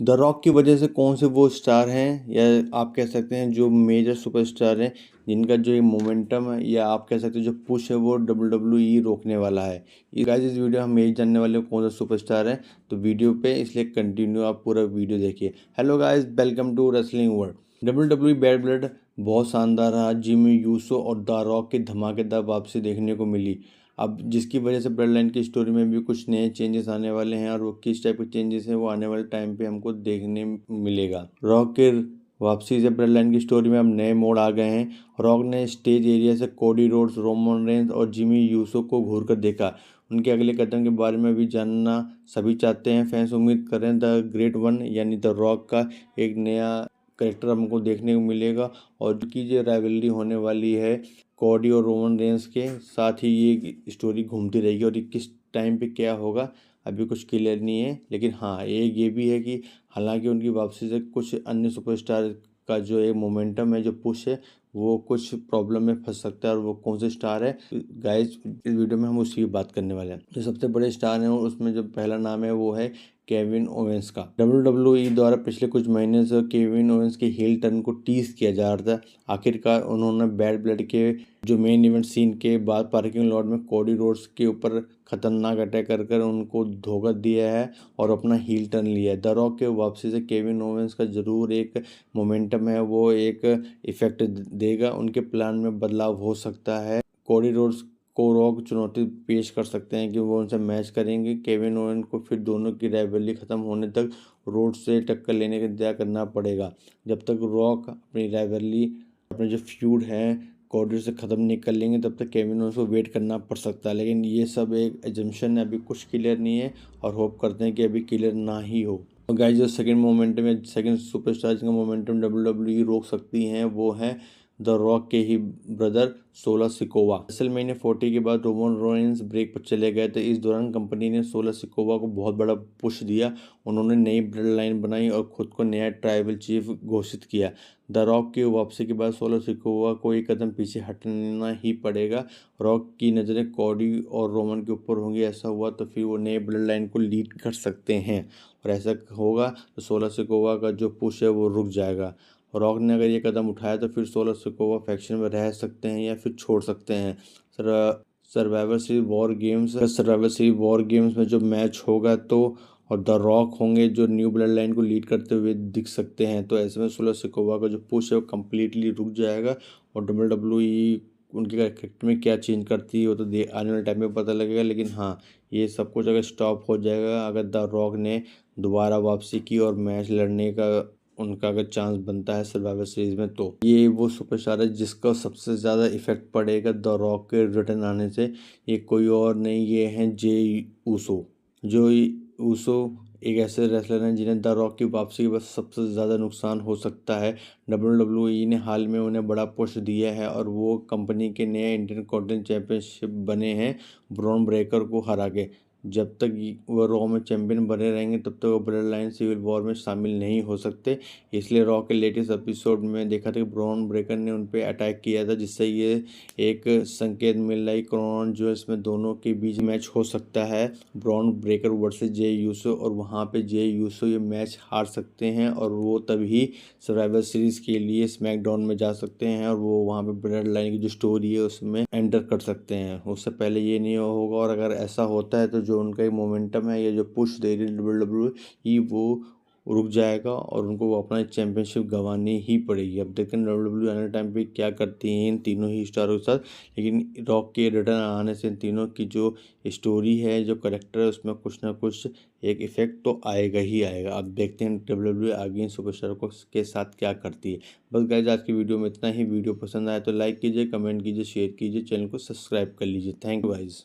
The Rock की वजह से कौन से वो स्टार हैं, या आप कह सकते हैं जो मेजर सुपरस्टार हैं, जिनका जो ये मोमेंटम है या आप कह सकते हैं जो पुश है वो WWE रोकने वाला है। गाइस इस वीडियो हम यही जानने वाले हैं कौन सा सुपरस्टार है, तो वीडियो पे इसलिए कंटिन्यू आप पूरा वीडियो देखिए। Hello guys, welcome to wrestling world. WWE bad blood बहुत शानदार रहा। जिमी यूसो और द रॉक की धमाकेदार वापसी देखने को मिली, अब जिसकी वजह से ब्लड लाइन की स्टोरी में भी कुछ नए चेंजेस आने वाले हैं, और वो किस टाइप के चेंजेस हैं वो आने वाले टाइम पे हमको देखने मिलेगा। रॉक के वापसी से ब्लड लाइन की स्टोरी में अब नए मोड़ आ गए हैं। रॉक ने स्टेज एरिया से कोडी रोड्स, रोमन रेंस और जिमी यूसो को घूर कर देखा। उनके अगले कदम के बारे में भी जानना सभी चाहते हैं। फैंस उम्मीद कर रहे हैं द ग्रेट वन यानी द रॉक का एक नया करेक्टर हमको देखने को मिलेगा, और उनकी जो राइवलरी होने वाली है कोडी और रोमन रेंस के साथ ही ये स्टोरी घूमती रहेगी, और ये किस टाइम पे क्या होगा अभी कुछ क्लियर नहीं है। लेकिन हाँ, एक ये भी है कि हालांकि उनकी वापसी से कुछ अन्य सुपरस्टार का जो एक मोमेंटम है, जो पुश है, वो कुछ प्रॉब्लम में फंस सकता है। और वो कौन से स्टार है गाइस, इस वीडियो में हम उसी की बात करने वाले हैं। जो सबसे बड़े स्टार हैं उसमें जो पहला नाम है वो है केविन ओवेंस का। WWE द्वारा पिछले कुछ महीने से केविन ओवेंस के हील टर्न को टीज किया जा रहा था। आखिरकार उन्होंने बैड ब्लड के जो मेन इवेंट सीन के बाद पार्किंग लॉट में कोडी रोड्स के ऊपर खतरनाक अटैक कर उनको धोखा दिया है और अपना हील टर्न लिया है। द रॉक के वापसी से केविन ओवेंस का जरूर एक मोमेंटम है, वो एक इफेक्ट देगा। उनके प्लान में बदलाव हो सकता है। कोडी रोड्स को रॉक चुनौती पेश कर सकते हैं कि वो उनसे मैच करेंगे। केविन ओवेन को फिर दोनों की राइवलरी खत्म होने तक रोड्स से टक्कर लेने का इंतजार करना पड़ेगा। जब तक रॉक अपनी राइवलरी, अपने जो फ्यूड है कोडी से ख़त्म नहीं कर लेंगे, तब तक केविन ओवेंस को वेट करना पड़ सकता है। लेकिन ये सब एक एजम्पशन है, अभी कुछ क्लियर नहीं है, और होप करते हैं कि अभी क्लियर ना ही हो। और गाइस जो सेकंड मोमेंटम है, सेकंड सुपरस्टार जिनका मोमेंटम WWE रोक सकती हैं, वो है द रॉक के ही ब्रदर सोला सिकोवा। रेसलमेनिया 40 के बाद रोमन रेंस ब्रेक पर चले गए थे। इस दौरान कंपनी ने सोला सिकोवा को बहुत बड़ा पुश दिया। उन्होंने नई ब्लड लाइन बनाई और खुद को नया ट्राइबल चीफ घोषित किया। द रॉक की वापसी के बाद सोला सिकोवा को एक कदम पीछे हटना ही पड़ेगा। रॉक की नज़रें कॉडी और रोमन के ऊपर होंगी। ऐसा हुआ तो फिर वो नए ब्लड लाइन को लीड कर सकते हैं, और ऐसा होगा तो सोला सिकोवा का जो पुश है वो रुक जाएगा। रॉक ने अगर ये कदम उठाया तो फिर सोला सिकोवा फैक्शन में रह सकते हैं या फिर छोड़ सकते हैं। सर्वाइवर सीरीज वॉर गेम्स में जो मैच होगा तो और द रॉक होंगे जो न्यू ब्लड लाइन को लीड करते हुए दिख सकते हैं। तो ऐसे में सोला सिकोवा का जो पुश है वो कम्प्लीटली रुक जाएगा, और WWE उनके कैरेक्टर में क्या चेंज करती है वो तो आने वाले टाइम में पता लगेगा। लेकिन हाँ, ये सब कुछ अगर स्टॉप हो जाएगा अगर द रॉक ने दोबारा वापसी की और मैच लड़ने का उनका अगर चांस बनता है सर्वाइवर सीरीज में, तो ये वो सुपरस्टार है जिसका सबसे ज़्यादा इफेक्ट पड़ेगा द रॉक के रिटर्न आने से। ये कोई और नहीं, ये हैं जे ऊसो। जो ऊसो एक ऐसे रेसलर हैं जिन्हें द रॉक की वापसी के बाद सबसे ज़्यादा नुकसान हो सकता है। WWE ने हाल में उन्हें बड़ा पुश दिया है और वो कंपनी के नए इंडियन कॉन्टिनेंटल चैंपियनशिप बने हैं ब्रॉन ब्रेकर को हरा के। जब तक वो रॉ में चैंपियन बने रहेंगे तब तक वो ब्लड लाइन सिविल वॉर में शामिल नहीं हो सकते। इसलिए रॉ के लेटेस्ट एपिसोड में देखा था कि ब्रॉन ब्रेकर ने उन पर अटैक किया था, जिससे ये एक संकेत मिल रहा है क्राउन ज्वेल्स में दोनों के बीच मैच हो सकता है, ब्रॉन ब्रेकर वर्सेस जे यूसो। और वहाँ पे जे यूसो ये मैच हार सकते हैं और वो तभी सर्वाइवर सीरीज के लिए स्मैकडाउन में जा सकते हैं, और वो वहाँ पे ब्लड लाइन की जो स्टोरी है उसमें एंटर कर सकते हैं। उससे पहले ये नहीं होगा, और अगर ऐसा होता है तो जो उनका एक मोमेंटम है या जो पुश दे रही है WWE वो रुक जाएगा और उनको वो अपना चैंपियनशिप गंवानी ही पड़ेगी। अब देखते हैं WWE आने टाइम पे क्या करती हैं इन तीनों ही स्टारों के साथ। लेकिन रॉक के रिटर्न आने से इन तीनों की जो स्टोरी है, जो करेक्टर है, उसमें कुछ ना कुछ एक इफेक्ट तो आएगा ही आएगा। अब देखते हैं WWE आगे इन सुपरस्टार को के साथ क्या करती है। बस गाइस आज की वीडियो में इतना ही। वीडियो पसंद आया तो लाइक कीजिए, कमेंट कीजिए, शेयर कीजिए, चैनल को सब्सक्राइब कर लीजिए। Thank you guys.